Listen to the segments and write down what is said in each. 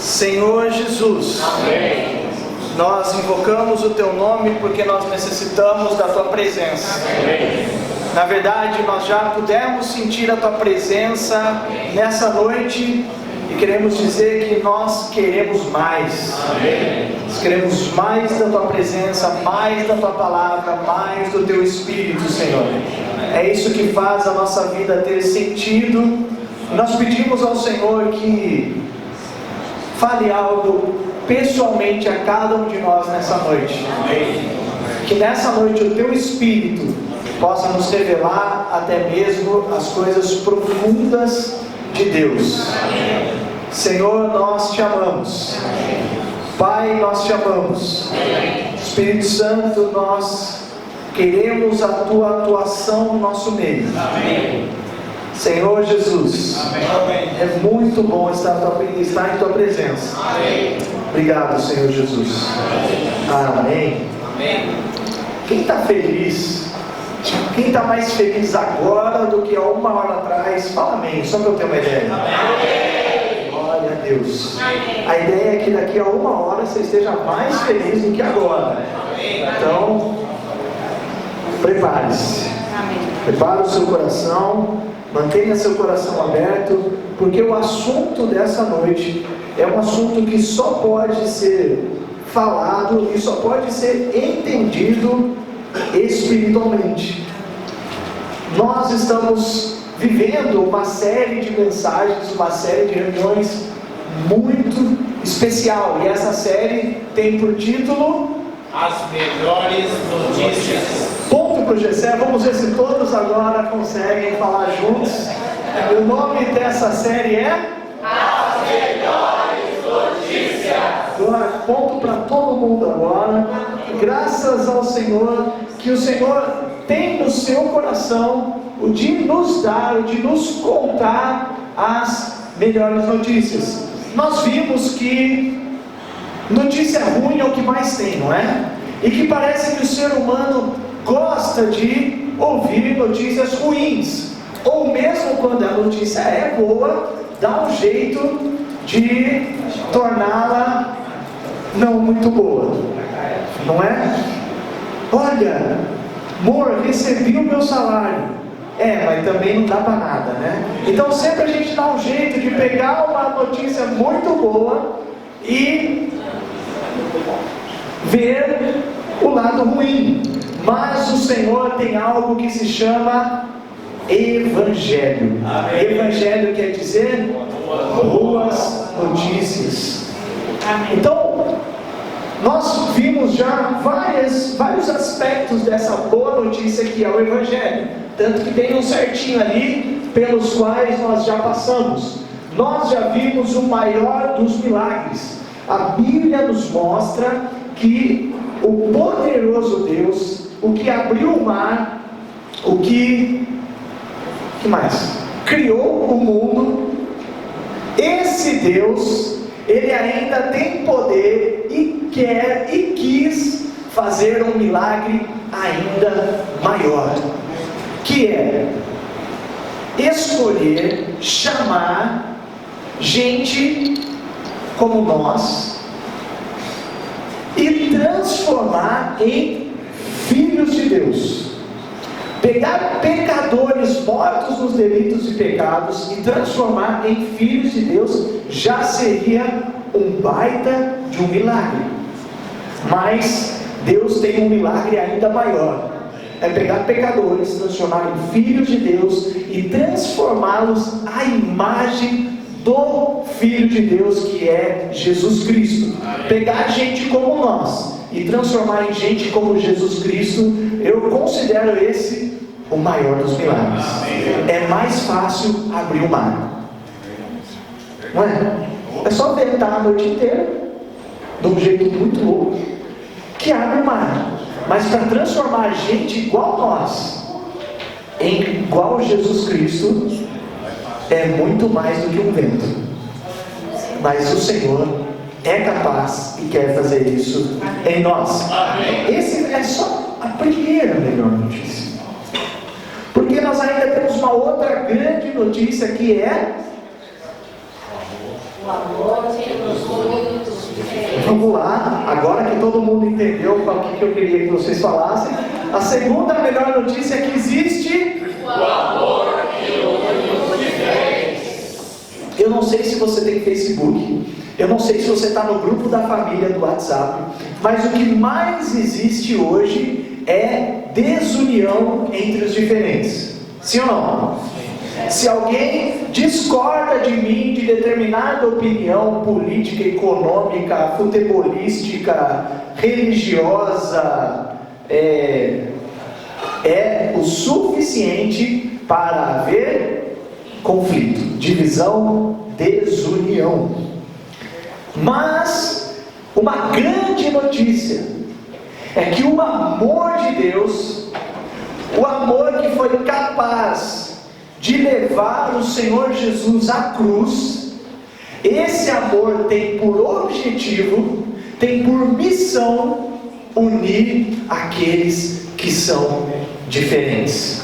Senhor Jesus, Amém. Nós invocamos o Teu nome porque nós necessitamos da Tua presença. Amém. Na verdade, nós já pudemos sentir a Tua presença nessa noite e queremos dizer que nós queremos mais. Amém. Nós queremos mais da Tua presença, mais da Tua palavra, mais do Teu Espírito, Senhor. É isso que faz a nossa vida ter sentido. Nós pedimos ao Senhor que fale algo pessoalmente a cada um de nós nessa noite. Amém. Que nessa noite o Teu Espírito possa nos revelar até mesmo as coisas profundas de Deus. Amém. Senhor, nós Te amamos. Pai, nós Te amamos. Espírito Santo, nós queremos a Tua atuação no nosso meio. Amém. Senhor Jesus, Amém. é muito bom estar em Tua presença. Amém. Obrigado, Senhor Jesus. Amém. Amém. Quem está feliz? Quem está mais feliz agora do que há uma hora atrás? Fala amém, só para eu ter uma ideia. Amém. Glória a Deus. Amém. A ideia é que daqui a uma hora você esteja mais feliz do que agora. Amém. Então, prepare-se. Prepare o seu coração, mantenha seu coração aberto, porque o assunto dessa noite é um assunto que só pode ser falado e só pode ser entendido espiritualmente. Nós estamos vivendo uma série de mensagens, uma série de reuniões muito especial, e essa série tem por título As melhores notícias. Ponto para o Gessé. Vamos ver se todos agora conseguem falar juntos. O nome dessa série é As melhores notícias. Agora, ponto para todo mundo agora. Graças ao Senhor, que o Senhor tem no seu coração o de nos dar, o de nos contar as melhores notícias. Nós vimos que notícia ruim é o que mais tem, não é? E que parece que o ser humano gosta de ouvir notícias ruins, ou mesmo quando a notícia é boa, dá um jeito de torná-la não muito boa, não é? Olha, amor, recebi o meu salário. Mas também não dá para nada, né? Então sempre a gente dá um jeito de pegar uma notícia muito boa e ver o lado ruim. Mas o Senhor tem algo que se chama Evangelho. Amém. Evangelho quer dizer boas notícias. Amém. Então, nós vimos já vários aspectos dessa boa notícia que é o Evangelho. Tanto que tem um certinho ali pelos quais nós já passamos. Nós já vimos o maior dos milagres. A Bíblia nos mostra que o poderoso Deus, o que abriu o mar, o que mais? Criou o mundo, esse Deus, Ele ainda tem poder e quer e quis fazer um milagre ainda maior, que é escolher, chamar gente como nós e transformar em filhos de Deus. Pegar pecadores mortos nos delitos e pecados e transformar em filhos de Deus já seria um baita de um milagre. Mas Deus tem um milagre ainda maior. É pegar pecadores, transformar em filhos de Deus e transformá-los à imagem do Filho de Deus, que é Jesus Cristo. Pegar gente como nós e transformar em gente como Jesus Cristo, eu considero esse o maior dos milagres. É mais fácil abrir o mar, não é? É só ventar a noite inteira de um jeito muito louco que abre o mar. Mas para transformar a gente igual nós em igual Jesus Cristo é muito mais do que um vento. Mas o Senhor é capaz e quer fazer isso em nós. Esse é só a primeira melhor notícia. Porque nós ainda temos uma outra grande notícia, que é O amor que nos une dos diferentes. Vamos lá, agora que todo mundo entendeu o que eu queria que vocês falassem, a segunda melhor notícia é que existe O amor que une os diferentes. Eu não sei se você tem Facebook, eu não sei se você está no grupo da família do WhatsApp, mas o que mais existe hoje é desunião entre os diferentes. Sim ou não? Se alguém discorda de mim de determinada opinião política, econômica, futebolística, religiosa, é o suficiente para haver conflito, divisão, desunião. Mas uma grande notícia é que o amor de Deus, o amor que foi capaz de levar o Senhor Jesus à cruz, esse amor tem por objetivo, tem por missão unir aqueles que são diferentes.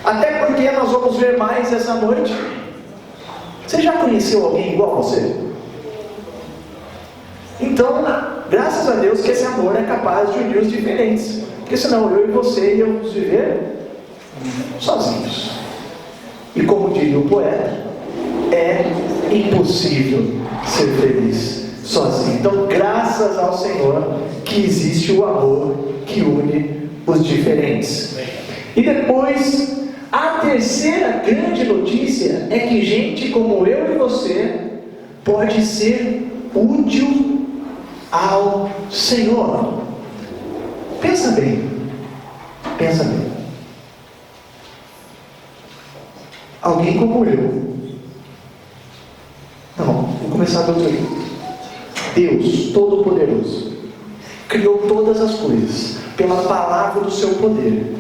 Até porque nós vamos ver mais essa noite. Você já conheceu alguém igual a você? Então, graças a Deus que esse amor é capaz de unir os diferentes. Porque senão eu e você íamos viver sozinhos. E como diria o poeta, é impossível ser feliz sozinho. Então, graças ao Senhor que existe o amor que une os diferentes. E depois, a terceira grande notícia é que gente como eu e você pode ser útil ao Senhor. Pensa bem. Pensa bem. Alguém como eu. Não, vou começar do outro jeito. Deus Todo-Poderoso criou todas as coisas pela palavra do seu poder.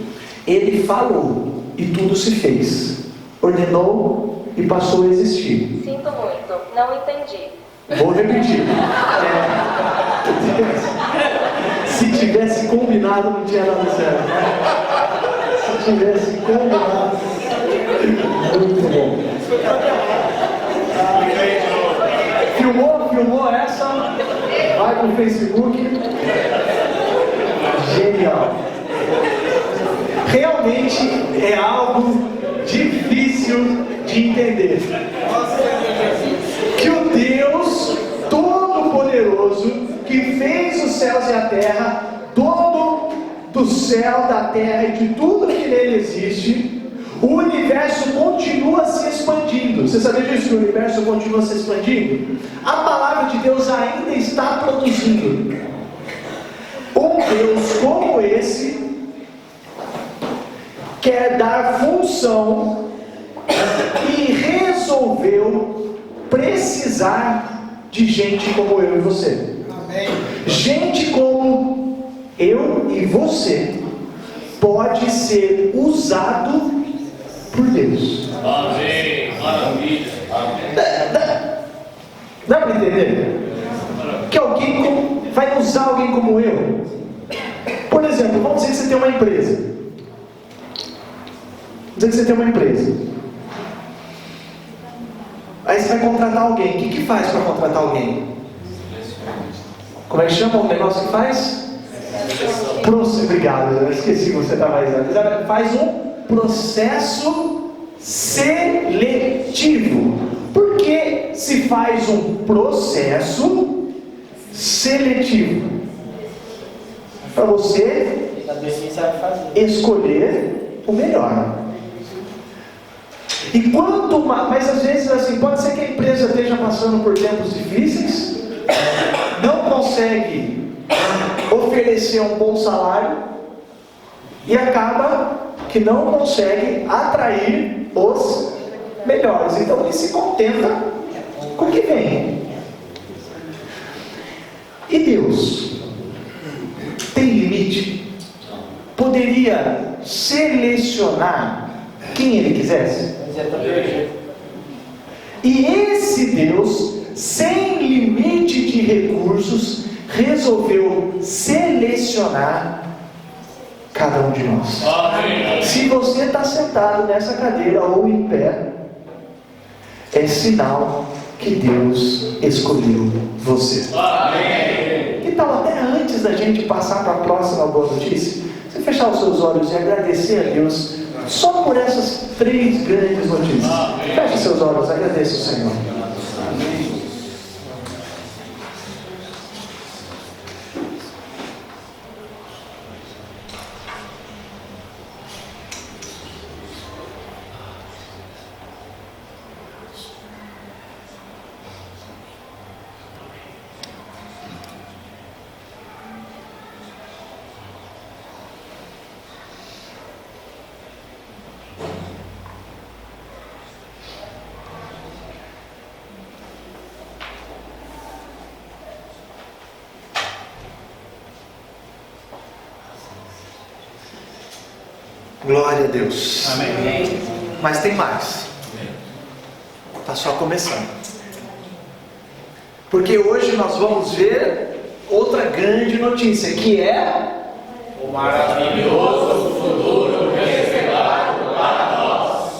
Ele falou e tudo se fez. Ordenou e passou a existir. Sinto muito, não entendi. Vou repetir. Se tivesse combinado, não tinha dado certo. Se tivesse combinado. Muito bom. Filmou essa? Vai pro Facebook. Genial. Realmente é algo difícil de entender. Que o Deus Todo-Poderoso, que fez os céus e a terra, dono do céu, da terra e de tudo que nele existe, o universo continua se expandindo. Você sabia disso? Que o universo continua se expandindo? A palavra de Deus ainda está produzindo. Um Deus como esse quer dar função e resolveu precisar de gente como eu e você. Amém. Gente como eu e você pode ser usado por Deus. Amém. Maravilha. Dá para entender? Que alguém vai usar alguém como eu. Por exemplo, vamos dizer que você tem uma empresa. Vamos dizer que você tem uma empresa. Aí você vai contratar alguém. O que faz para contratar alguém? Como é que chama o negócio que faz? Obrigado, eu esqueci que você está mais antes. Faz um processo seletivo. Por que se faz um processo seletivo? Para você escolher o melhor. E quanto mais, mas às vezes assim, pode ser que a empresa esteja passando por tempos difíceis, não consegue oferecer um bom salário e acaba que não consegue atrair os melhores. Então ele se contenta com o que vem. E Deus tem limite? Poderia selecionar quem ele quisesse? E esse Deus, sem limite de recursos, resolveu selecionar cada um de nós. Amém. Se você está sentado nessa cadeira ou em pé, é sinal que Deus escolheu você. Amém. Que tal até antes da gente passar para a próxima boa notícia, você fechar os seus olhos e agradecer a Deus só por essas 3 grandes notícias? Feche seus olhos, agradeça o Senhor. Glória a Deus. Amém. Mas tem mais. Está só começando. Porque hoje nós vamos ver outra grande notícia, que é O maravilhoso futuro reservado para nós.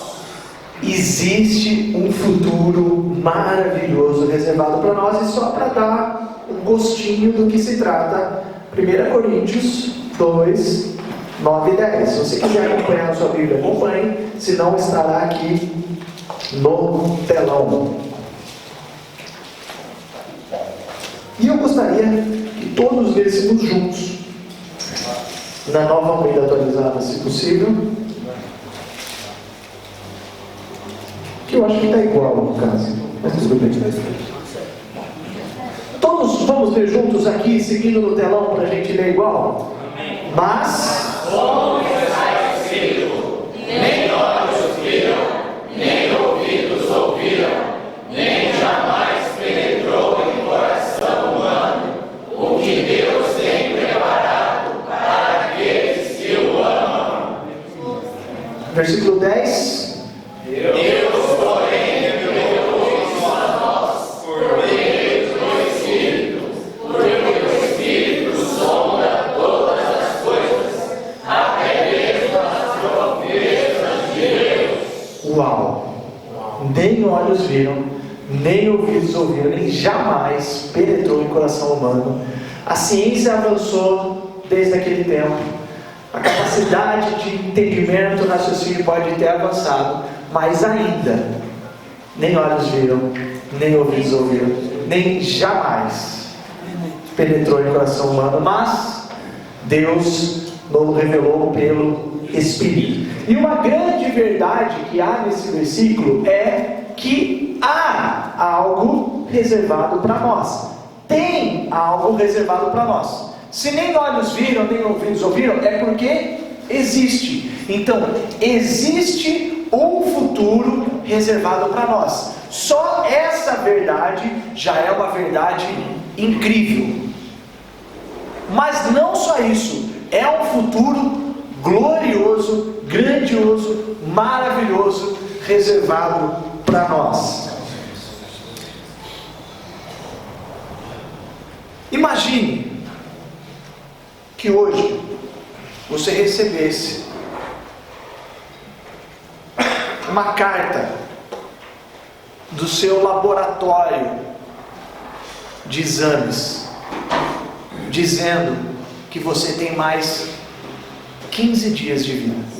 existe um futuro maravilhoso reservado para nós. E só para dar um gostinho do que se trata, 1 Coríntios 2, 9 e 10. Se você quiser acompanhar a sua Bíblia, acompanhe, senão estará aqui no telão. E eu gostaria que todos lêssemos juntos, na Nova Almeida Atualizada, se possível, que eu acho que está igual no caso, mas tudo bem. Todos vamos ler juntos aqui, seguindo no telão, para a gente ler igual? Mas Como está escrito, nem olhos viram, nem ouvidos ouviram, nem jamais penetrou em coração humano o que Deus tem preparado para aqueles que o amam. versículo 10. Deus, porém, revelou-se a nós por meio do Espírito, porque o Espírito sonda todas as coisas, até mesmo as profundezas de Deus. Uau! Nem olhos viram, nem ouvidos ouviram, nem jamais penetrou em coração humano. A ciência avançou desde aquele tempo. A capacidade de entendimento, raciocínio pode ter avançado, mas ainda nem olhos viram, nem ouvidos ouviram, nem jamais penetrou em coração humano, mas Deus nos revelou pelo Espírito. E uma grande verdade que há nesse versículo é que há algo reservado para nós. Tem algo reservado para nós. Se nem olhos viram, nem ouvidos ouviram, é porque existe. Então, existe um futuro reservado para nós. Só essa verdade já é uma verdade incrível. Mas não só isso, é um futuro glorioso, grandioso, maravilhoso, reservado para nós. Imagine que hoje você recebesse uma carta do seu laboratório de exames, dizendo que você tem mais 15 dias de vida.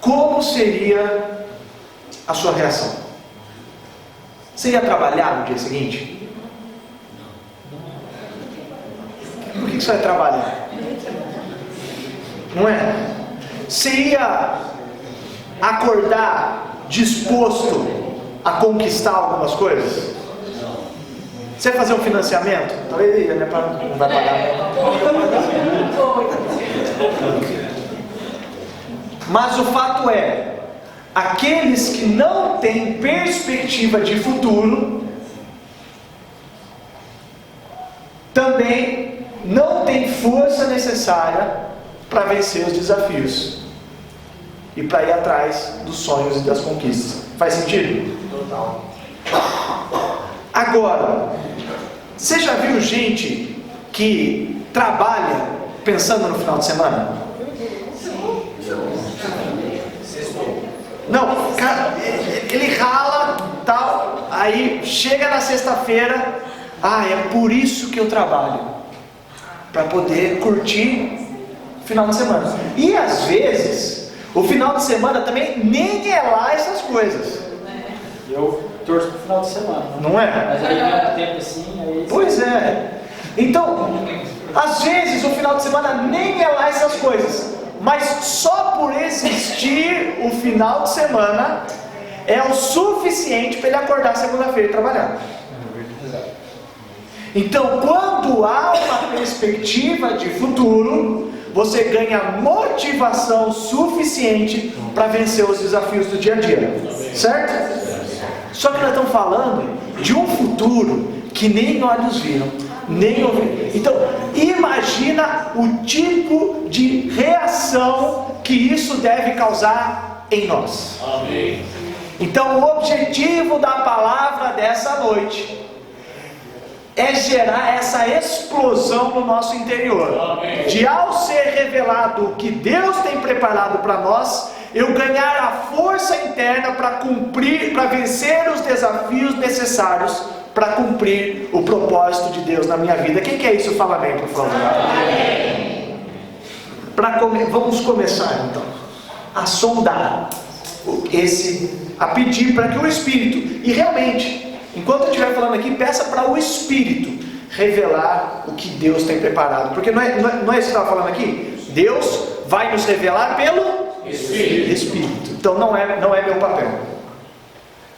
Como seria a sua reação? Você ia trabalhar no dia seguinte? Por que você vai trabalhar? Não é? Você ia acordar disposto a conquistar algumas coisas? Você vai fazer um financiamento? Talvez não vai pagar. Mas o fato é, aqueles que não têm perspectiva de futuro também não têm força necessária para vencer os desafios e para ir atrás dos sonhos e das conquistas. Faz sentido? Total. Agora, você já viu gente que trabalha pensando no final de semana? Não, Aí chega na sexta-feira, é por isso que eu trabalho, para poder curtir o final de semana. E às vezes, o final de semana também nem é lá essas coisas. Eu torço pro final de semana. Não é? Mas aí vem um tempo assim, aí... Pois é. Então, às vezes o final de semana nem é lá essas coisas, mas só por existir o final de semana é o suficiente para ele acordar segunda-feira e trabalhar. Então, quando há uma perspectiva de futuro, você ganha motivação suficiente para vencer os desafios do dia a dia, certo? Só que nós estamos falando de um futuro que nem olhos viram, nem ouviram. Então, imagina o tipo de reação que isso deve causar em nós. Amém. Então, o objetivo da palavra dessa noite é gerar essa explosão no nosso interior. Amém. De ao ser revelado o que Deus tem preparado para nós, eu ganhar a força interna para cumprir, para vencer os desafios necessários para cumprir o propósito de Deus na minha vida. Quem quer isso? Fala amém, por favor. Amém. Vamos começar então a sondar a pedir para que o Espírito, e realmente, enquanto eu estiver falando aqui, peça para o Espírito revelar o que Deus tem preparado, porque não é isso que eu estava falando aqui? Deus vai nos revelar pelo Espírito. Então não é meu papel.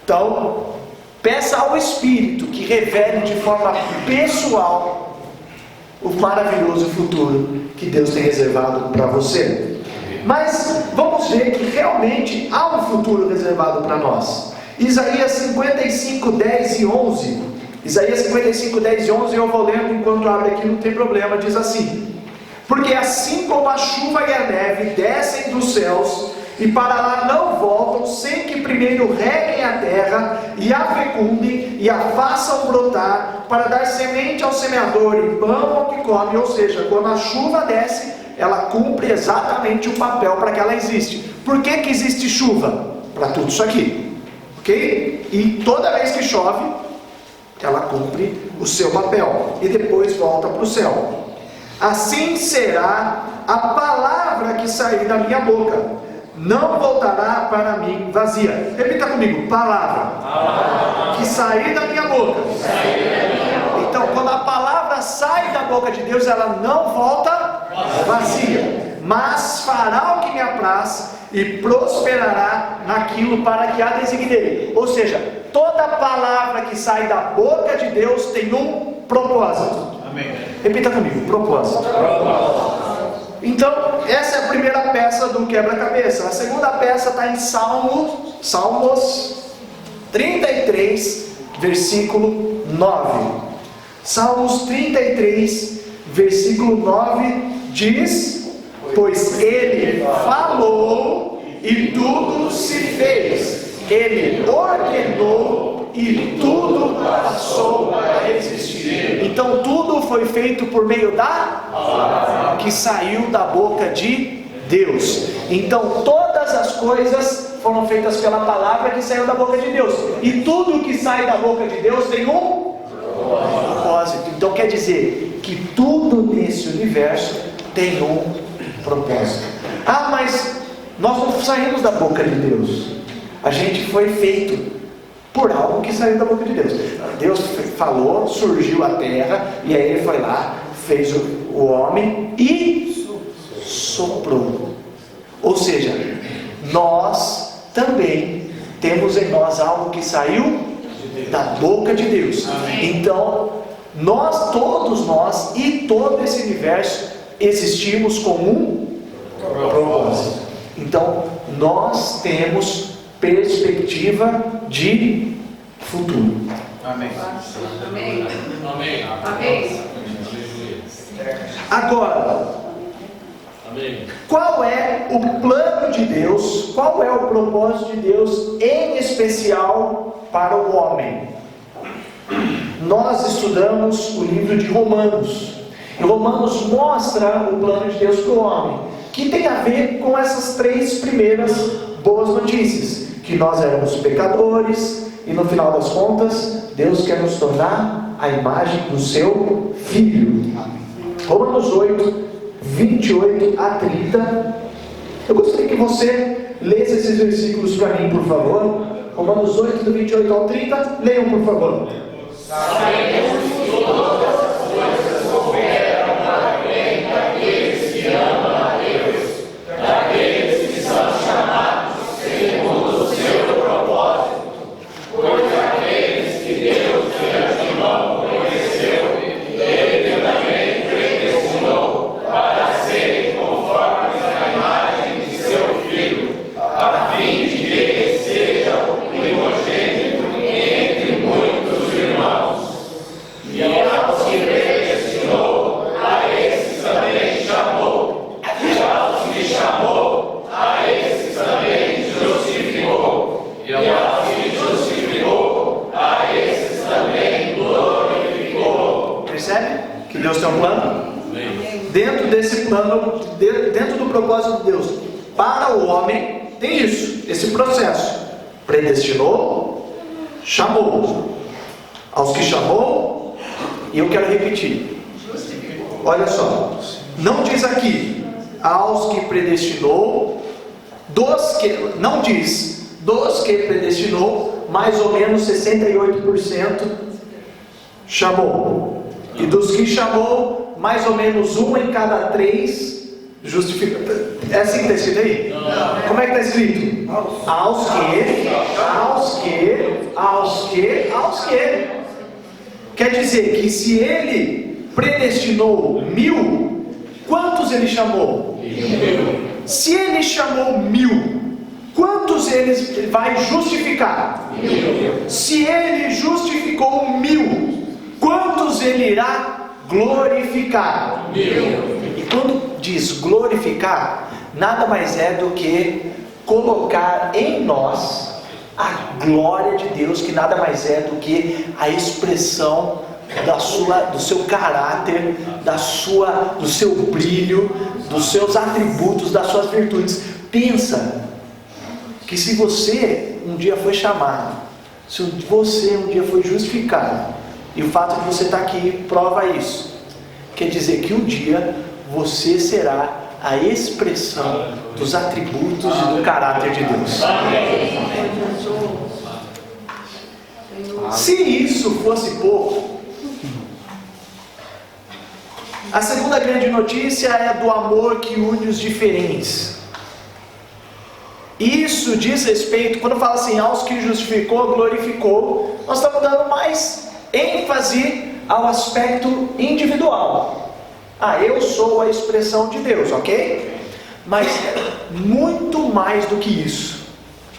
Então, peça ao Espírito que revele de forma pessoal o maravilhoso futuro que Deus tem reservado para você. Mas vamos ver que realmente há um futuro reservado para nós. Isaías 55, 10 e 11. Isaías 55, 10 e 11, eu vou lendo enquanto abre aqui, não tem problema. Diz assim: porque assim como a chuva e a neve descem dos céus e para lá não voltam, sem que primeiro reguem a terra e a fecundem e a façam brotar, para dar semente ao semeador e pão ao que come. Ou seja, quando a chuva desce, ela cumpre exatamente o papel para que ela existe. Por que que existe chuva? Para tudo isso aqui, ok? E toda vez que chove, ela cumpre o seu papel e depois volta para o céu. Assim será a palavra que sair da minha boca, não voltará para mim vazia. Repita comigo: palavra que sair da minha boca. Então, quando a palavra sai da boca de Deus, ela não volta vazia, mas fará o que me apraz e prosperará naquilo para que a designei. Ou seja, toda palavra que sai da boca de Deus tem um propósito. Amém. Repita comigo: propósito. Então, essa é a primeira peça do quebra-cabeça. A segunda peça está em Salmos 33, versículo 9. Salmos 33, versículo 9 diz: pois ele falou e tudo se fez, ele ordenou e tudo passou a existir. Então tudo foi feito por meio da palavra que saiu da boca de Deus. Então todas as coisas foram feitas pela palavra que saiu da boca de Deus, e tudo que sai da boca de Deus tem um propósito. Então quer dizer que tudo nesse universo tem um propósito. Mas nós não saímos da boca de Deus, a gente foi feito por algo que saiu da boca de Deus. Deus falou, surgiu a terra, e aí ele foi lá, fez o homem e soprou. Ou seja, nós também temos em nós algo que saiu da boca de Deus. Então todos nós e todo esse universo existimos com um propósito. Então nós temos perspectiva de futuro. Amém. Amém. Amém. Amém. Agora, Amém. qual é o plano de Deus? Qual é o propósito de Deus, em especial para o homem? Nós estudamos o livro de Romanos, e Romanos mostra o plano de Deus para o homem, que tem a ver com essas três primeiras boas notícias: que que nós éramos pecadores, e no final das contas, Deus quer nos tornar a imagem do seu Filho. Romanos 8, 28 a 30. Eu gostaria que você lesse esses versículos para mim, por favor. Romanos 8, do 28 ao 30. Leiam, por favor. Sabemos que todas as coisas cooperam para o bem daqueles que amam a Deus, daqueles que são chamados segundo o seu propósito. Pois aqueles que Deus de antemão conheceu, Ele também predestinou para serem conformes à imagem de seu Filho, a fim de que ele seja o primogênito entre muitos irmãos. E aos que predestinou, a esses também chamou. E aos que chamou, a esses também justificou. E aos que justificou, a esses também glorificou. Percebe que Deus tem um plano? Dentro desse plano, dentro do propósito de Deus para o homem, tem isso, esse processo. Predestinou, chamou. Aos que chamou, e eu quero repetir. Olha só, não diz aqui aos que predestinou, não diz dos que predestinou, mais ou menos 68% chamou. E dos que chamou, mais ou menos 1 em cada 3 justificou. É assim que está escrito aí? Não. Como é que está escrito? Aos que. Quer dizer que se ele predestinou 1000, quantos ele chamou? 1000. Se ele chamou 1000, quantos ele vai justificar? 1000. Se ele justificou 1000, quantos ele irá glorificar? 1000. E quando diz glorificar, nada mais é do que colocar em nós a glória de Deus, que nada mais é do que a expressão do seu caráter, do seu brilho, dos seus atributos, das suas virtudes. Pensa que se você um dia foi chamado, se você um dia foi justificado, e o fato de você estar aqui prova isso, quer dizer que um dia você será a expressão dos atributos e do caráter de Deus. Se isso fosse pouco, a segunda grande notícia é do amor que une os diferentes. Isso diz respeito, quando fala assim, aos que justificou, glorificou, nós estamos dando mais ênfase ao aspecto individual. Eu sou a expressão de Deus, ok? Mas muito mais do que isso.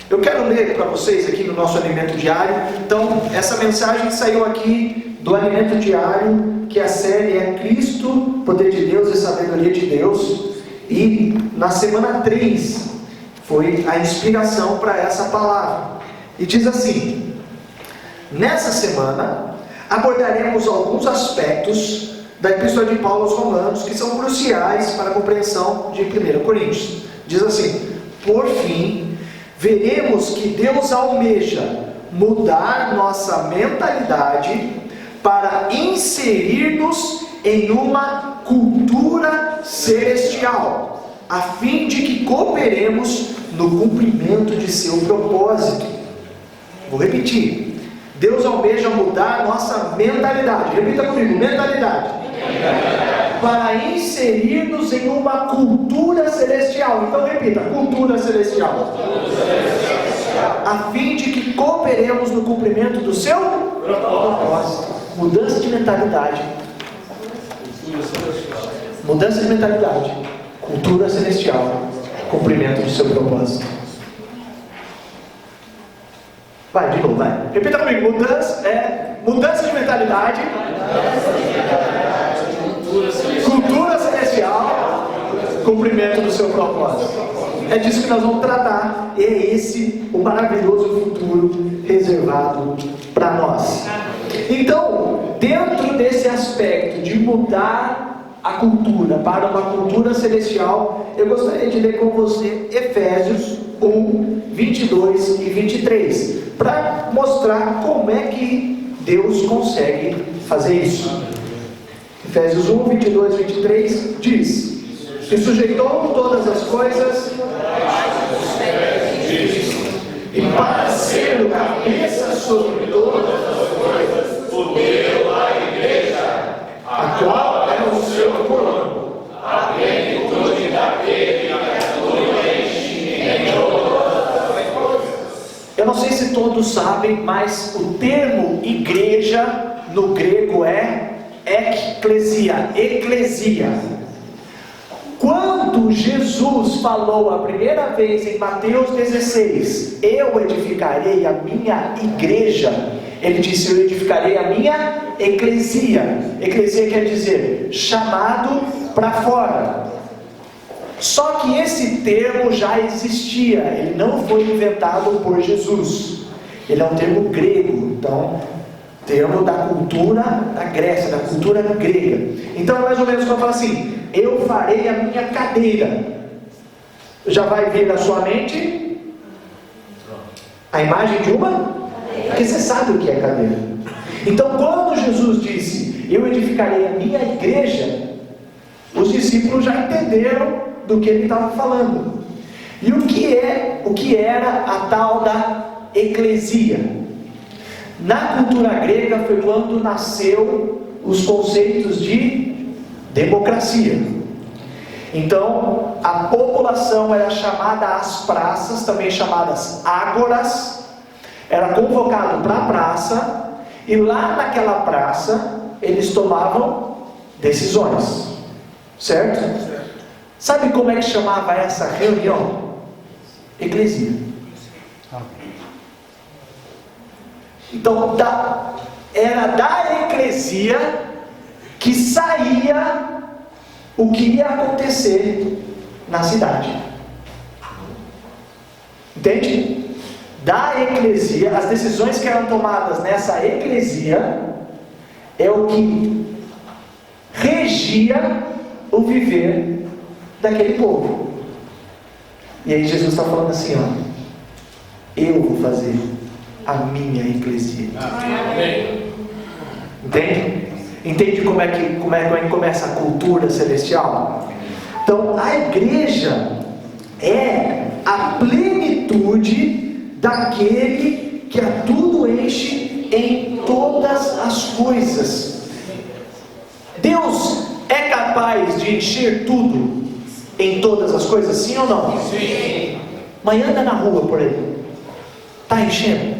Eu quero ler para vocês aqui no nosso alimento diário. Então, essa mensagem saiu aqui do alimento diário, que a série é Cristo, Poder de Deus e Sabedoria de Deus. E na semana 3 foi a inspiração para essa palavra. E diz assim: nessa semana abordaremos alguns aspectos da Epístola de Paulo aos Romanos, que são cruciais para a compreensão de 1 Coríntios. Diz assim: por fim, veremos que Deus almeja mudar nossa mentalidade para inserir-nos em uma cultura celestial, a fim de que cooperemos no cumprimento de seu propósito. Vou repetir: Deus almeja mudar nossa mentalidade. Repita comigo: mentalidade. Para inserir-nos em uma cultura celestial. Então repita: cultura celestial. A fim de que cooperemos no cumprimento do seu propósito. Mudança de mentalidade. Mudança de mentalidade. Cultura celestial. Cumprimento do seu propósito. Vai, de novo, vai. Repita comigo: mudança de mentalidade. Cultura celestial. Cumprimento do seu propósito. É disso que nós vamos tratar. E é esse o maravilhoso futuro reservado para nós. Então, dentro desse aspecto de mudar a cultura, para uma cultura celestial, eu gostaria de ler com você Efésios 1, 22 e 23, para mostrar como é que Deus consegue fazer isso. Efésios 1, 22 e 23 diz: que sujeitou todas as coisas e para ser o cabeça sobre todas as coisas, o deu à igreja, a qual é o seu corpo, a plenitude daquele que a tudo enche em todas as coisas. Eu não sei se todos sabem, mas o termo igreja no grego é eclesia, eclesia. Quando Jesus falou a primeira vez em Mateus 16, eu edificarei a minha igreja, ele disse: eu edificarei a minha eclesia. Eclesia quer dizer chamado para fora. Só que esse termo já existia, ele não foi inventado por Jesus, ele é um termo grego, então termo da cultura da Grécia, da cultura grega. Então é mais ou menos como falar assim: eu farei a minha cadeira. Já vai vir na sua mente a imagem de uma? Porque você sabe o que é cadeira. Então quando Jesus disse: eu edificarei a minha igreja, os discípulos já entenderam do que ele estava falando. E o que era a tal da eclesia? Na cultura grega foi quando nasceu os conceitos de democracia. Então a população era chamada às praças, também chamadas ágoras, era convocado para a praça, e lá naquela praça eles tomavam decisões, certo? Sabe como é que chamava essa reunião? Eclesia. Então era da eclesia que saía o que ia acontecer na cidade. Entende? Da eclesia, as decisões que eram tomadas nessa eclesia é o que regia o viver daquele povo. E aí Jesus está falando assim, ó: eu vou fazer a minha eclesia. Entende? Entende como é que começa a cultura celestial? Então a igreja é a plenitude daquele que a tudo enche em todas as coisas. Deus é capaz de encher tudo em todas as coisas, sim ou não? Sim. Mas anda na rua por aí, está enchendo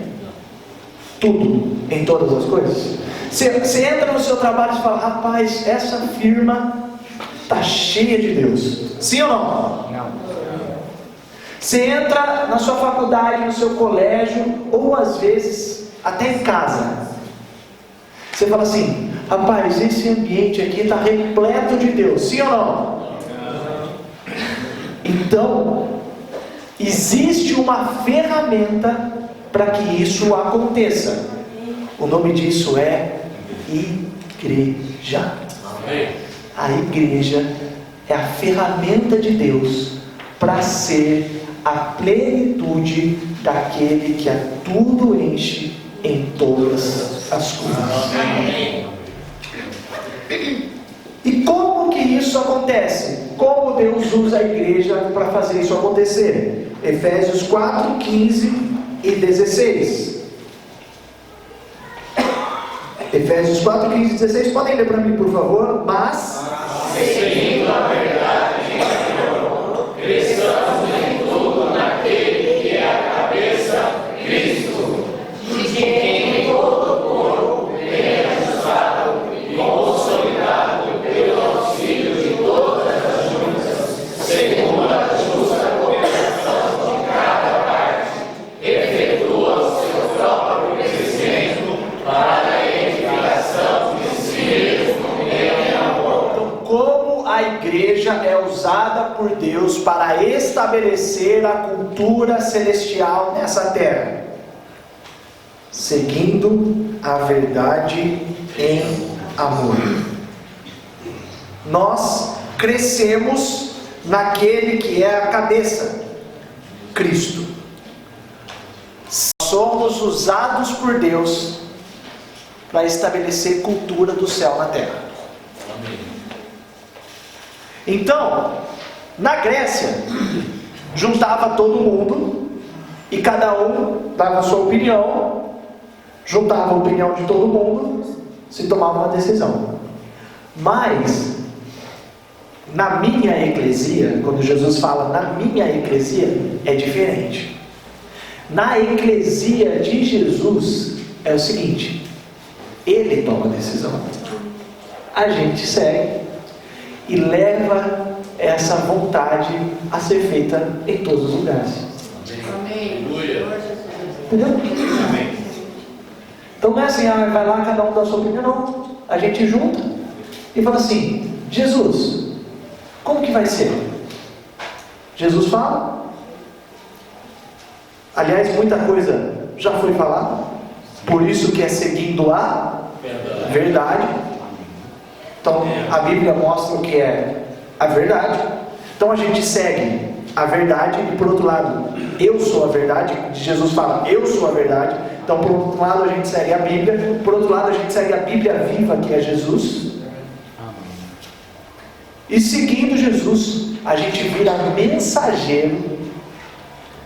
tudo em todas as coisas? Você entra no seu trabalho e fala: rapaz, essa firma está cheia de Deus, sim ou não? Não. Você entra na sua faculdade, no seu colégio, ou às vezes até em casa, você fala assim: rapaz, esse ambiente aqui está repleto de Deus, sim ou não? Então existe uma ferramenta para que isso aconteça. O nome disso é igreja. A igreja é a ferramenta de Deus para ser a plenitude daquele que a tudo enche em todas as coisas. E como que isso acontece? Como Deus usa a igreja para fazer isso acontecer? Efésios 4, 15 e 16. Efésios 4, 15 e 16. Podem ler para mim, por favor? Mas seguindo a verdade em amor, cresçamos em tudo naquele que é a cabeça, Cristo, de quem todo o corpo bem ajustado e consolidado pelo auxílio de todas as juntas, segundo a justa cooperação de cada parte, efetua o seu próprio crescimento para a edificação de si mesmo em amor. então, como a igreja é usada por Deus para estabelecer a cultura celestial nessa terra? Seguindo a verdade em amor. nós crescemos naquele que é a cabeça, Cristo. Somos usados por Deus para estabelecer cultura do céu na terra. Então, na Grécia, juntava todo mundo e cada um dava a sua opinião, juntava a opinião de todo mundo, se tomava uma decisão. Mas na minha eclesia, quando Jesus fala na minha eclesia, é diferente. Na eclesia de Jesus é o seguinte: Ele toma a decisão, a gente segue e leva essa vontade a ser feita em todos os lugares. Amém. Entendeu? Então não é assim, vai lá, cada um dá a sua opinião, não. A gente junta e fala assim: Jesus, como que vai ser? Jesus fala. Aliás, muita coisa já foi falada, por isso que é seguindo a verdade. Então a Bíblia mostra o que é a verdade. Então a gente segue a verdade e por outro lado, eu sou a verdade. Jesus fala, eu sou a verdade. Então por outro lado a gente segue a Bíblia, por outro lado a gente segue a Bíblia viva, que é Jesus. E seguindo Jesus, a gente vira mensageiro,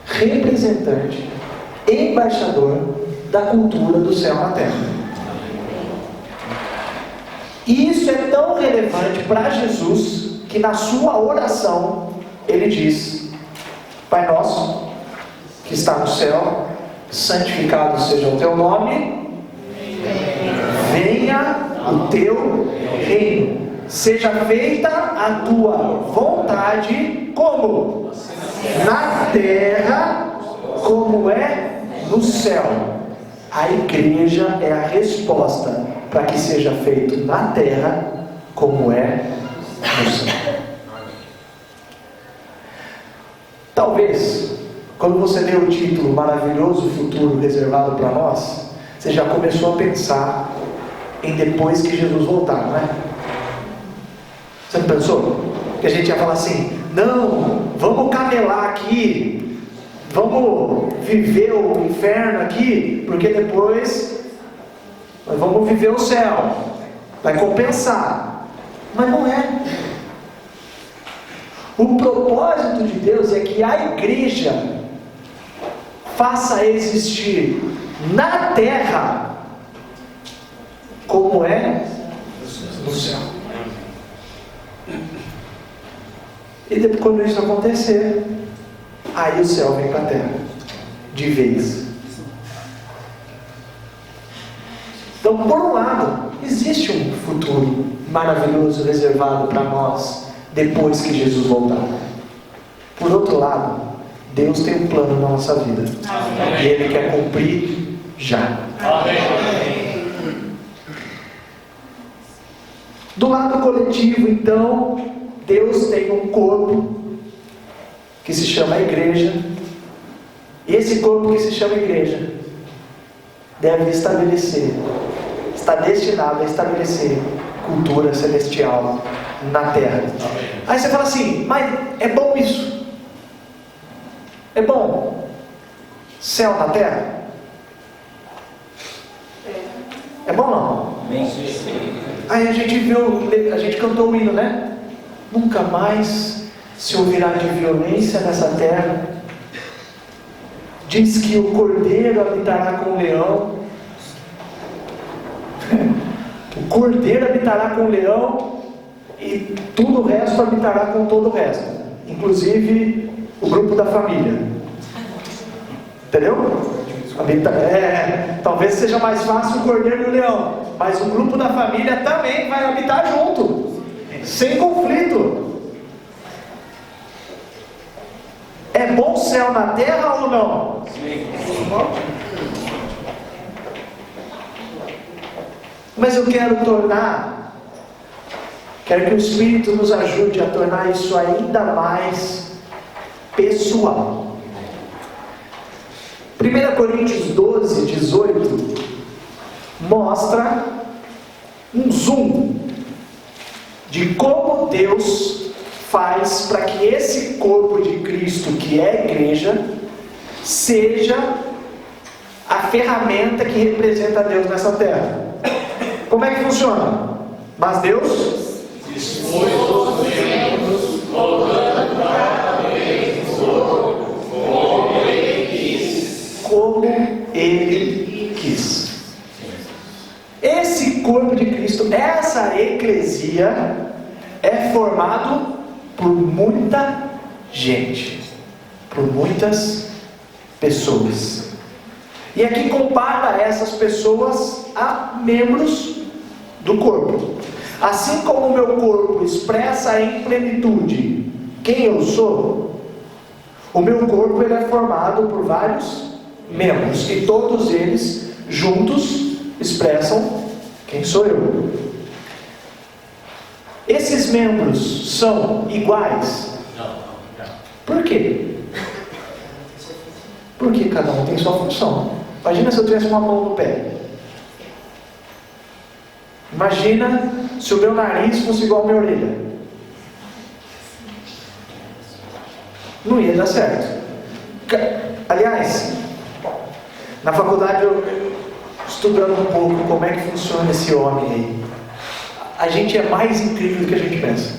representante, embaixador da cultura do céu na terra. E isso é tão relevante para Jesus que na sua oração ele diz: Pai nosso que está no céu, santificado seja o teu nome, venha o teu reino, seja feita a tua vontade, como? Na terra, como é no céu. A igreja é a resposta para que seja feito na terra, como é no céu. Talvez, quando você lê o título Maravilhoso Futuro Reservado para Nós, você já começou a pensar em depois que Jesus voltar, não é? Você não pensou? Que a gente ia falar assim: não, vamos camelar aqui, vamos viver o inferno aqui, porque depois nós vamos viver o céu, vai compensar. Mas não é. O propósito de Deus é que a igreja faça existir na terra como é no céu. E depois, quando isso acontecer, aí o céu vem para a terra de vez. Então, por um lado, existe um futuro maravilhoso reservado para nós depois que Jesus voltar. Por outro lado, Deus tem um plano na nossa vida. Amém. E Ele quer cumprir já. Amém. Do lado coletivo, então, Deus tem um corpo que se chama igreja. E esse corpo que se chama igreja deve estabelecer, está destinado a estabelecer cultura celestial na terra. Amém. Aí você fala assim: mas é bom isso? É bom céu na terra? É bom não? Aí a gente cantou o hino, né? Nunca mais se ouvirá de violência nessa terra. Diz que o cordeiro habitará com o leão. O cordeiro habitará com o leão e tudo o resto habitará com todo o resto, inclusive o grupo da família. Entendeu? Talvez seja mais fácil o cordeiro e o leão, mas o grupo da família também vai habitar junto, sem conflito. É bom céu na terra ou não? Sim. Mas eu quero que o Espírito nos ajude a tornar isso ainda mais pessoal. 1 Coríntios 12, 18 mostra um zoom de como Deus faz para que esse corpo de Cristo, que é a igreja, seja a ferramenta que representa Deus nessa terra. Como é que funciona? Mas Deus dispôs os membros, colocando cada vez no corpo, como Ele quis. Como Ele quis. Esse corpo de Cristo, essa eclesia, é formado por muita gente, por muitas pessoas. E aqui compara essas pessoas a membros do corpo. Assim como o meu corpo expressa em plenitude quem eu sou, o meu corpo ele é formado por vários membros, e todos eles juntos expressam quem sou eu. Esses membros são iguais? Não. Por quê? Porque cada um tem sua função. Imagina se eu tivesse uma mão no pé. Imagina se o meu nariz fosse igual a minha orelha. Não ia dar certo. Aliás, na faculdade eu estudando um pouco como é que funciona esse homem aí. A gente é mais incrível do que a gente pensa.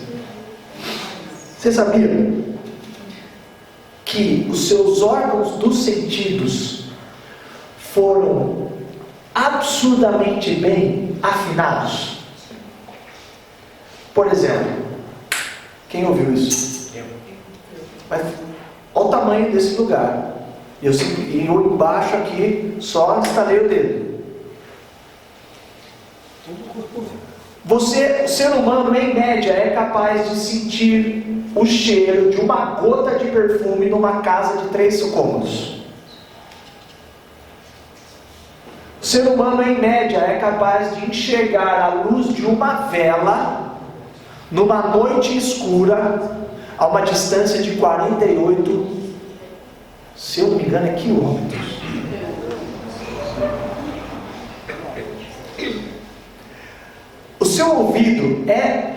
Você sabia que os seus órgãos dos sentidos foram absurdamente bem afinados? Por exemplo, quem ouviu isso? Mas olha o tamanho desse lugar. Eu embaixo aqui só instalei o dedo. O ser humano, em média, é capaz de sentir o cheiro de uma gota de perfume numa casa de 3 cômodos. O ser humano, em média, é capaz de enxergar a luz de uma vela numa noite escura a uma distância de 48, se eu não me engano, quilômetros. O seu ouvido é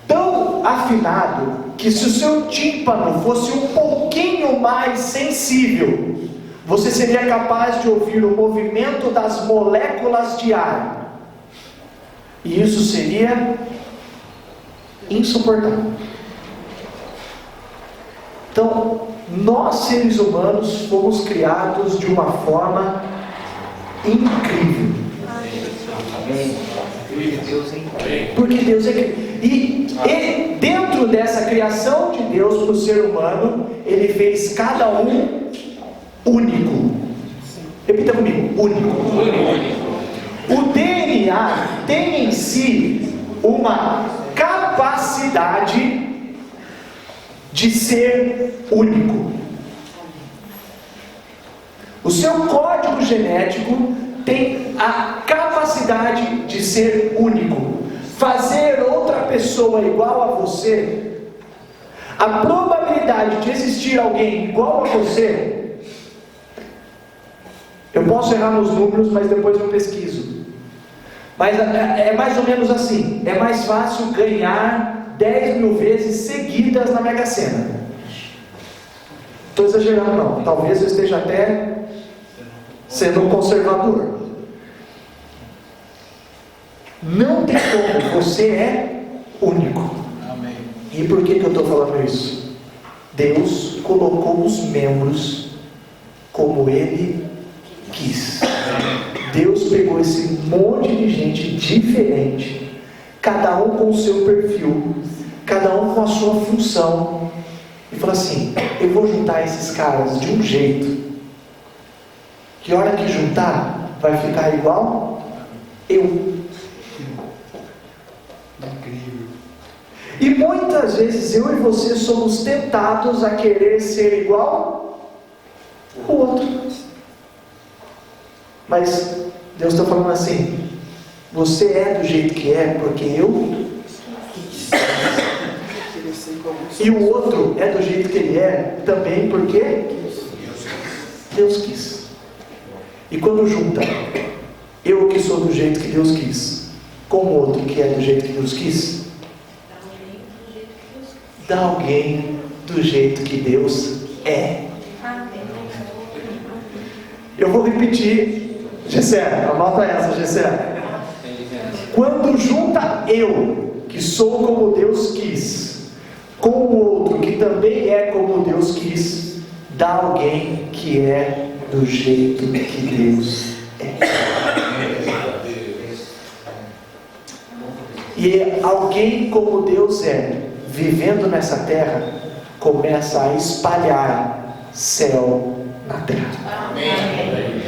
tão afinado que se o seu tímpano fosse um pouquinho mais sensível, você seria capaz de ouvir o movimento das moléculas de ar. E isso seria insuportável. Então, nós seres humanos fomos criados de uma forma incrível. Porque Deus é incrível. E dentro dessa criação de Deus para o ser humano, Ele fez cada um único. Repita comigo: único. O DNA tem em si uma capacidade de ser único. O seu código genético tem a capacidade de ser único. Fazer outra pessoa igual a você, a probabilidade de existir alguém igual a você, eu posso errar nos números, mas depois eu pesquiso. Mas é mais ou menos assim: é mais fácil ganhar 10 mil vezes seguidas na Mega Sena. Estou exagerando não, talvez eu esteja até sendo um conservador. Não tem como, você é único. Amém. E por que eu estou falando isso? Deus colocou os membros como Ele quis. Deus pegou esse monte de gente diferente, cada um com o seu perfil, cada um com a sua função, e falou assim: eu vou juntar esses caras de um jeito que a hora que juntar vai ficar igual eu. Incrível. E muitas vezes eu e você somos tentados a querer ser igual o outro. Mas Deus está falando assim: você é do jeito que é porque eu e o outro é do jeito que ele é também porque Deus quis. E quando junta eu que sou do jeito que Deus quis com o outro que é do jeito que Deus quis, da alguém do jeito que Deus é. Eu vou repetir, Gessé, anota essa, Gessé. Quando junta eu, que sou como Deus quis, com o outro que também é como Deus quis, dá alguém que é do jeito que Deus é. E alguém como Deus é, vivendo nessa terra, começa a espalhar céu na terra. Amém.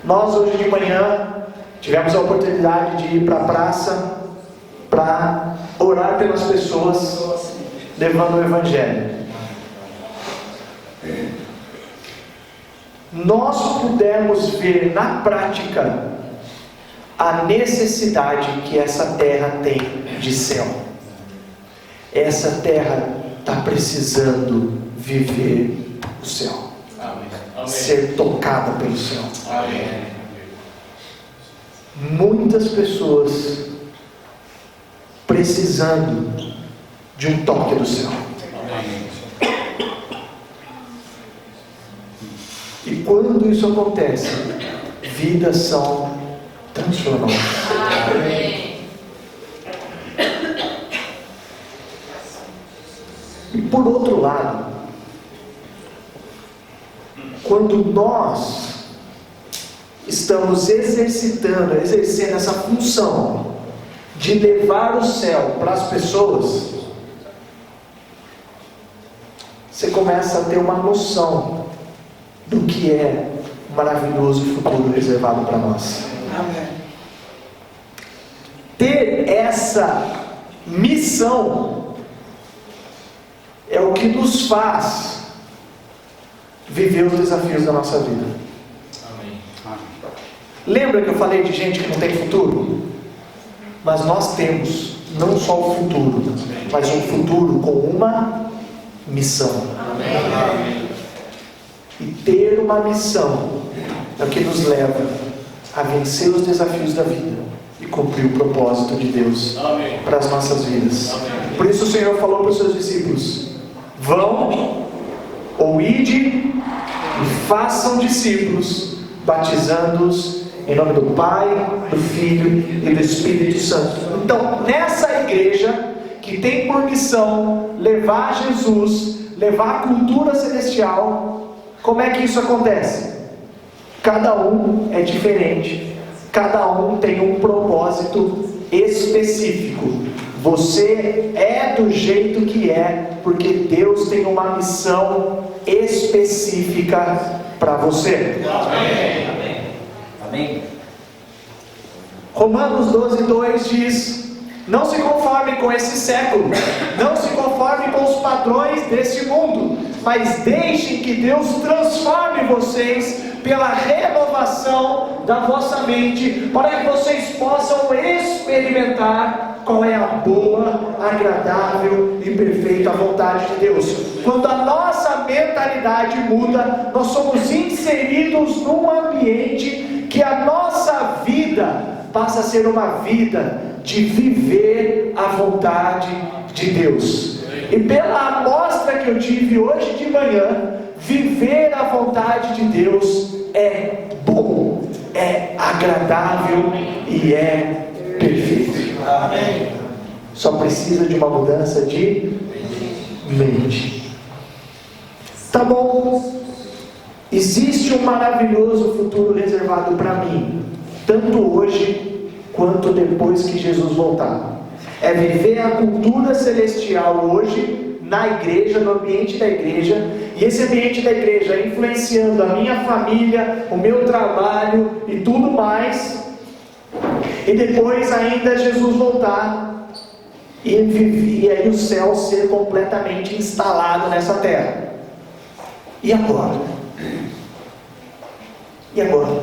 Nós hoje de manhã tivemos a oportunidade de ir para a praça para orar pelas pessoas, levando o Evangelho. Nós pudemos ver na prática a necessidade que essa terra tem de céu. Essa terra está precisando viver o céu. Amém. Ser tocada pelo céu. Amém. Muitas pessoas precisando de um toque do céu. Amém. E quando isso acontece, vidas são transformadas. Amém. E por outro lado, quando nós estamos exercendo essa função de levar o céu para as pessoas, você começa a ter uma noção do que é o maravilhoso futuro reservado para nós. Amém. Ter essa missão é o que nos faz viver os desafios da nossa vida. Amém. Lembra que eu falei de gente que não tem futuro? Mas nós temos não só o futuro, mas um futuro com uma missão. Amém. E ter uma missão é o que nos leva a vencer os desafios da vida e cumprir o propósito de Deus Amém. para as nossas vidas. Amém. Por isso o Senhor falou para os seus discípulos: vão ou ide e façam discípulos, batizando-os em nome do Pai, do Filho e do Espírito Santo. Então, nessa igreja que tem por missão levar Jesus, levar a cultura celestial, como é que isso acontece? Cada um é diferente, cada um tem um propósito específico. Você é do jeito que é, porque Deus tem uma missão específica para você. Amém. Amém. Romanos 12:2 diz: não se conforme com esse século, não se conforme com os padrões desse mundo, mas deixem que Deus transforme vocês pela renovação da vossa mente, para que vocês possam experimentar qual é a boa, agradável e perfeita vontade de Deus. Quando a nossa mentalidade muda, nós somos inseridos num ambiente que a nossa vida passa a ser uma vida de viver a vontade de Deus. E pela amostra que eu tive hoje de manhã, viver a vontade de Deus é bom, é agradável e é perfeito. Amém. Só precisa de uma mudança de mente. Tá bom? Existe um maravilhoso futuro reservado para mim, tanto hoje quanto depois que Jesus voltar. É viver a cultura celestial hoje, na igreja, no ambiente da igreja, e esse ambiente da igreja influenciando a minha família, o meu trabalho e tudo mais, e depois ainda Jesus voltar, e aí o céu ser completamente instalado nessa terra. E agora? E agora?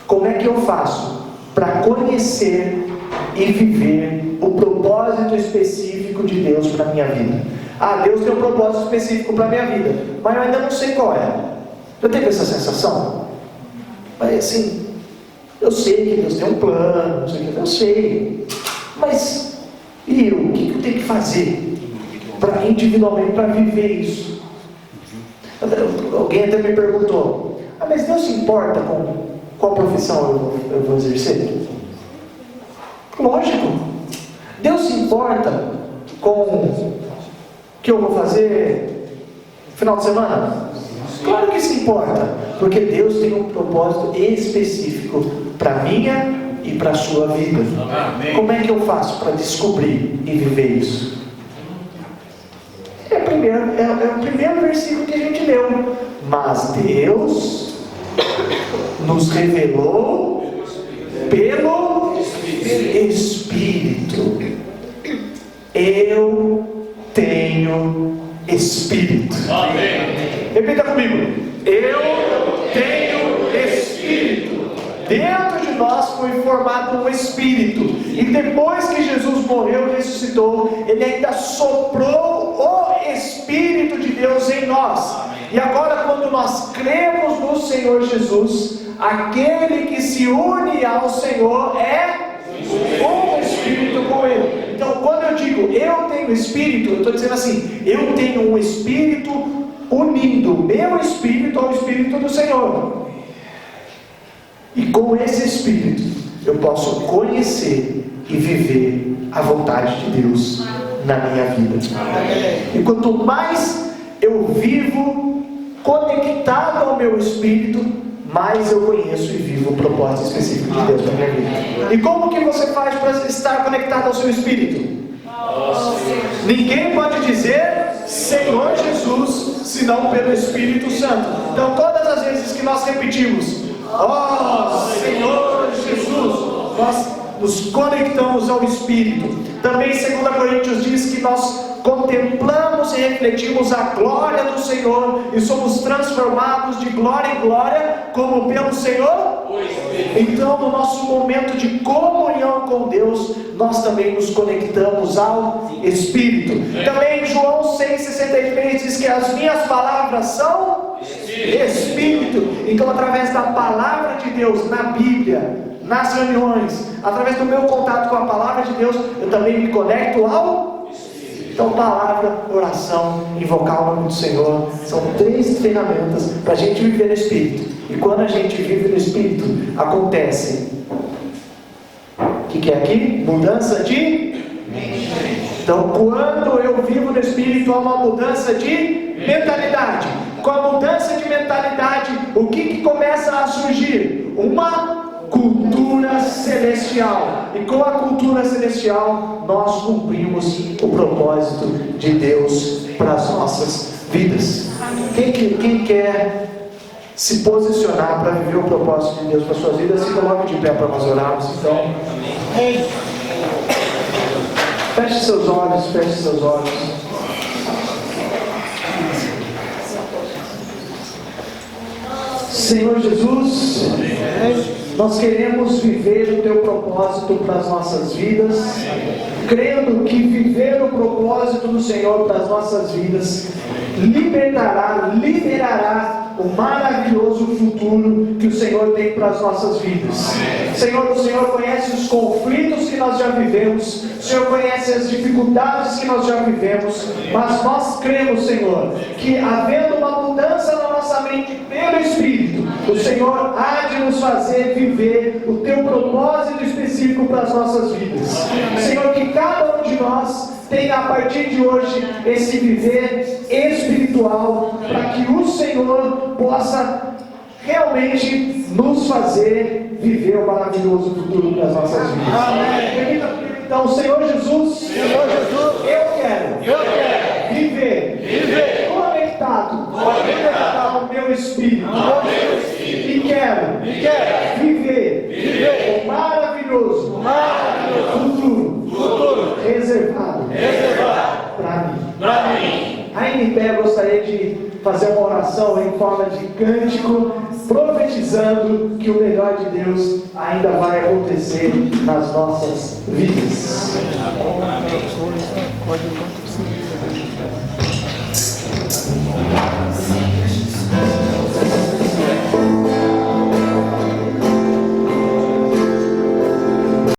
Como é que eu faço para conhecer e viver o propósito específico de Deus para a minha vida? Ah, Deus tem um propósito específico para a minha vida, mas eu ainda não sei qual é. Eu tenho essa sensação? Mas assim, eu sei que Deus tem um plano, eu sei, mas e eu? O que eu tenho que fazer individualmente para viver isso. Alguém até me perguntou: mas Deus se importa com qual profissão eu vou exercer? Lógico. Deus se importa com o que eu vou fazer no final de semana? Claro que se importa, porque Deus tem um propósito específico para a minha e para a sua vida. Amém. Como é que eu faço para descobrir e viver isso? É o primeiro versículo que a gente leu. Mas Deus nos revelou pelo Espírito. Eu tenho Espírito. Amém. Repita comigo: eu tenho Espírito. Dentro de nós foi formado um Espírito, e depois que Jesus morreu e ressuscitou, Ele ainda soprou o Espírito de Deus em nós. E agora, quando nós cremos no Senhor Jesus, aquele que se une ao Senhor é um Espírito com Ele. Então, quando eu digo eu tenho Espírito, eu estou dizendo assim: eu tenho um Espírito unindo meu Espírito ao Espírito do Senhor. E com esse Espírito eu posso conhecer e viver a vontade de Deus na minha vida. E quanto mais eu vivo conectado ao meu Espírito, mais eu conheço e vivo o propósito específico de Deus na minha vida. E como que você faz para estar conectado ao seu Espírito? Ninguém pode dizer Senhor Jesus senão pelo Espírito Santo. Então todas as vezes que nós repetimos ó Senhor Jesus, nós nos conectamos ao Espírito. Também 2 Coríntios diz que nós contemplamos e refletimos a glória do Senhor e somos transformados de glória em glória como pelo Senhor. Então, no nosso momento de comunhão com Deus, nós também nos conectamos ao Espírito. Também João 6,63 diz que as minhas palavras são Espírito. Então, através da palavra de Deus na Bíblia, nas reuniões, através do meu contato com a palavra de Deus, eu também me conecto ao Espírito. Então, palavra, oração, invocar o nome do Senhor, são 3 ferramentas para a gente viver no Espírito. E quando a gente vive no Espírito, acontece o que é aqui? Mudança de mente. Então, quando eu vivo no Espírito, há uma mudança de mentalidade. Com a mudança de mentalidade, o que começa a surgir? Uma cultura celestial. E com a cultura celestial, nós cumprimos o propósito de Deus para as nossas vidas. Quem quer se posicionar para viver o propósito de Deus para as suas vidas, se coloque de pé para nós orarmos. Então, feche seus olhos, feche seus olhos. Senhor Jesus, nós queremos viver o Teu propósito para as nossas vidas, crendo que viver o propósito do Senhor para as nossas vidas liberará o maravilhoso futuro que o Senhor tem para as nossas vidas. Senhor, o Senhor conhece os conflitos que nós já vivemos, o Senhor conhece as dificuldades que nós já vivemos, mas nós cremos, Senhor, que havendo uma mudança na nossa mente pelo Espírito, o Senhor há de nos fazer viver o Teu propósito específico para as nossas vidas. Senhor, que cada um de nós tenha a partir de hoje esse viver espiritual, para que o Senhor possa realmente nos fazer viver o maravilhoso futuro das nossas vidas. Amém. Então, Senhor Jesus, eu quero viver conectado ao meu Espírito, e quero viver o maravilhoso futuro reservado para mim. Ainda em pé, gostaria de fazer uma oração em forma de cântico, profetizando que o melhor de Deus ainda vai acontecer nas nossas vidas.